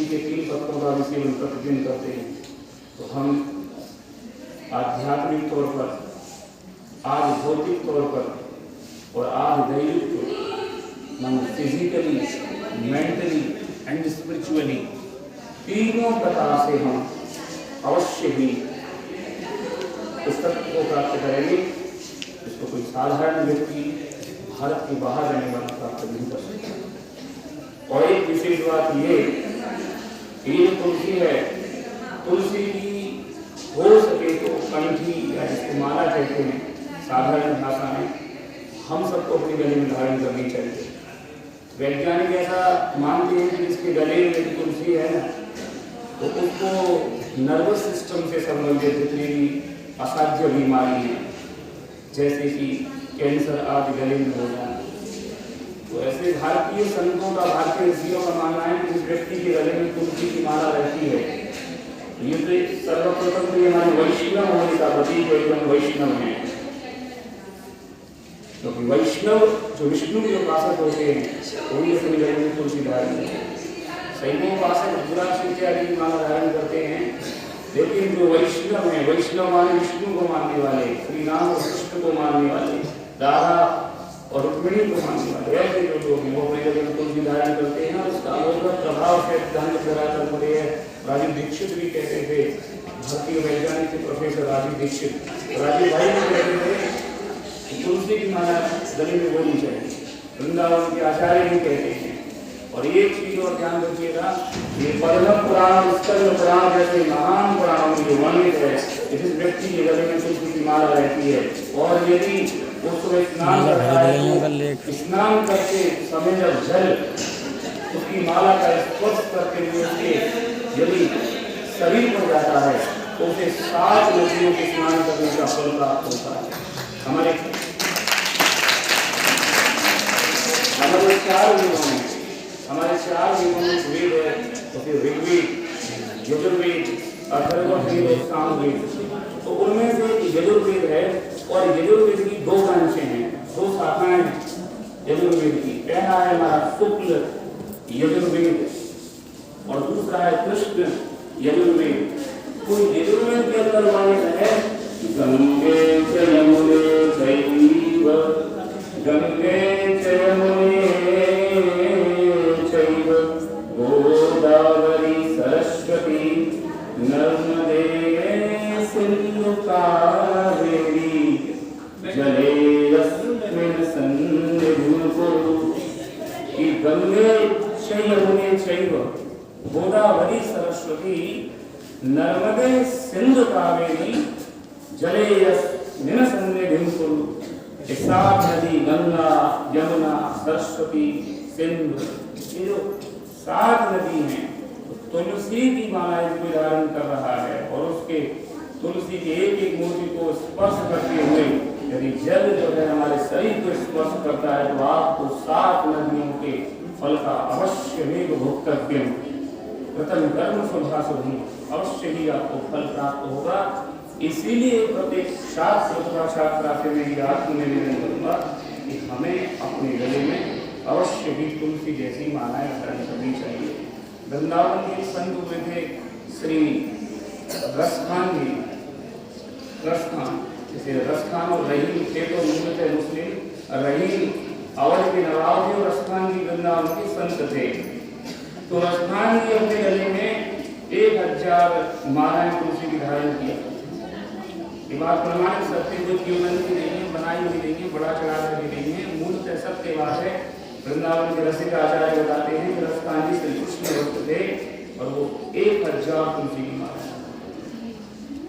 के 3 पत्रों का भी सेवन प्रतिदिन करते हैं तो हम आध्यात्मिक तौर पर, आज भौतिक तौर पर और आज दैविक फिजिकली, मेंटली एंड स्पिरिचुअली तीनों प्रकार से हम अवश्य ही उस तत्व को प्राप्त करेंगे जिसको कोई साधारण व्यक्ति भारत के बाहर रहने वाला प्राप्त नहीं कर सकता। और एक विशेष बात ये तुलसी है, तुलसी की हो सके तो कंठी या जिसको माला कहते हैं साधारण भाषा में, हम सबको अपने गले में धारण करनी चाहिए। वैज्ञानिक ऐसा मानते हैं कि जिसके गले में तुलसी है ना, तो उसको नर्वस सिस्टम से संबंधित जितनी भी असाध्य बीमारी है, जैसे कि कैंसर आदि गले में हो जाना, तो ऐसे भारतीय संतों का, भारतीय ऋषियों का मानना है कि जिस व्यक्ति के गले में तुलसी की माला रहती है, ये तो सर्वप्रथम तो हमारे वैष्णव होने का प्रतीक, एकदम वैष्णव है। क्योंकि वैष्णव जो विष्णु के उपासक होते हैं वही अपने गले में तुलसी धारण करते हैं। शैव उपासक रुद्राक्ष इत्यादि की माला धारण करते हैं, लेकिन जो वैष्णव है, वैष्णव माने विष्णु को मानने वाले, श्री राम और कृष्ण को मानने वाले, राधा और रुक्मिणी को मानने वाले, ऐसे जो लोग हैं वो अपने गले में तुलसी धारण करते हैं। उसका अलौकिक प्रभाव से सिद्धांत कराकर पड़े है। राजीव दीक्षित भी कहते थे, भारतीय वैज्ञानिक थे प्रोफेसर राजीव दीक्षित, राजीव भाई भी कहते थे तुलसी की माला गले में होनी चाहिए। वृंदावन के आचार्य भी कहते हैं। और एक चीज और ध्यान रखिएगा, ये पद्म पुराण, स्कंद पुराण जैसे महान पुराणों में जो वर्णित है, जिस व्यक्ति के गले में तुलसी की माला रहती है और यदि उसको स्नान करता है तो स्नान करते समय जब जल उसकी माला का स्पर्श करते हुए उसके यदि शरीर पर जाता है तो उसे 7 नदियों के स्नान करने का फल प्राप्त होता है। हमारे 4 वेदों में, हमारे 4 वेदों में वेद है, तो फिर ऋग्वेद, यजुर्वेद, अथर्ववेद और सामवेद। तो उनमें से यजुर्वेद है और यजुर्वेद की 2 ब्रांचें हैं, 2 शाखाएं हैं यजुर्वेद की। पहला है हमारा शुक्ल यजुर्वेद और दूसरा है कृष्ण यजुर्वेद। तो यजुर्वेद के अंदर वर्णित है गंगे च यमुने चैव, गंगे च यमुने चैव, गोदावरी सरस्वती नर्मदे सिंधु कावेरी जलेऽस्मिन् सन्निधिं कुरु। कि गंगे च यमुने चैव, गोदावरी सरस्वती नर्मदे सिंधु कावेरी जलेऽस्मिन् सन्निधिं कुरु। 7 नदी गंगा, यमुना, सरस्वती, सिंधु, ये जो 7 नदी हैं, तुलसी की माला कोई धारण कर रहा है और उसके तुलसी के एक मूर्ति को स्पर्श करते हुए यदि जल जो है हमारे शरीर को स्पर्श करता है तो आपको 7 नदियों के फल का अवश्य ही भोक्तव्य, प्रथम कर्म शुभाशुभि, अवश्य ही आपको फल प्राप्त होगा। इसीलिए प्रत्येक शास्त्र अथवा शास्त्रार्थ में ये आत्मनिवेदन करूंगा कि हमें अपने गले में अवश्य ही तुलसी जैसी मालाएं धारण करनी चाहिए। वृंदावन के संत हुए थे श्री रसखान जी, रसखान, जैसे रसखान और रहीम थे तो मूल थे मुस्लिम, रहीम अवध के नवाब थे और रसखान जी वृंदावन के संत थे। तो रसखान जी अपने गले में 1000 मालाएं तुलसी की धारण किया। ये बात प्रमाणित सत्य कोई कीर्तन की नहीं है, बनाई हुई नहीं है, बड़ा चढ़ा कर नहीं है, मूल सत्य बात है। वृंदावन के रसिक आचार्य बताते हैं कि रसखान जी श्री कृष्ण भक्त थे और वो 1000 तुलसी की माला,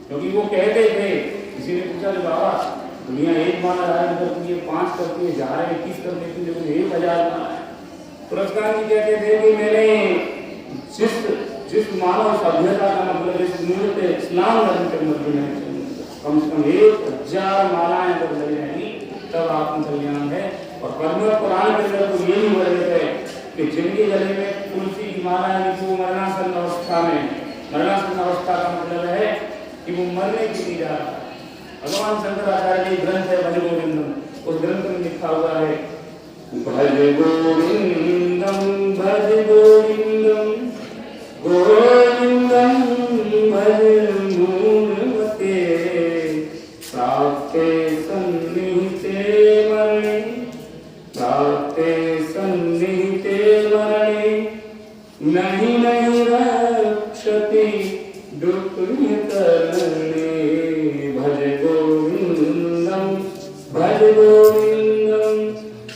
क्योंकि वो कहते थे, किसी ने पूछा कि बाबा दुनिया 1 माला धारण करती है, 5 करती है, 21 कर देती है, लेकिन 1000 माला है। तो रसखान जी कहते थे कि मैंने जिस मानव सभ्यता का मतलब इस मूर्त इस्लाम धर्म के मध्य में कम से कम 1000 मालाएं जब लग जाएंगी तब आत्म कल्याण है। और पद्म पुराण के अंदर तो ये भी वर्णित है कि जिनके गले में तुलसी की माला है वो मरणासन अवस्था में, मरणासन अवस्था का मतलब है कि वो मरने के लिए जा रहा है। भगवान शंकराचार्य के ग्रंथ है भज गोविंदम, उस ग्रंथ में लिखा हुआ है भज गोविंदम भज गोविंदम गोविंदम भज मूढ़मते प्राप्ते सन्निहिते मरणे प्राप्ते सन्निहिते मरणे नहीं नहीं रक्षति दुःखितरणे भज गोविंदम भज गोविंदम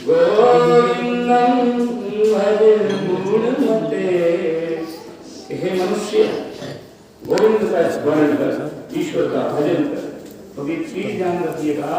गोविंदम भज मूढ़मते। हे मनुष्य, गोविंद का स्मरण कर, ईश्वर का भजन कर। तो एक चीज ध्यान रखिएगा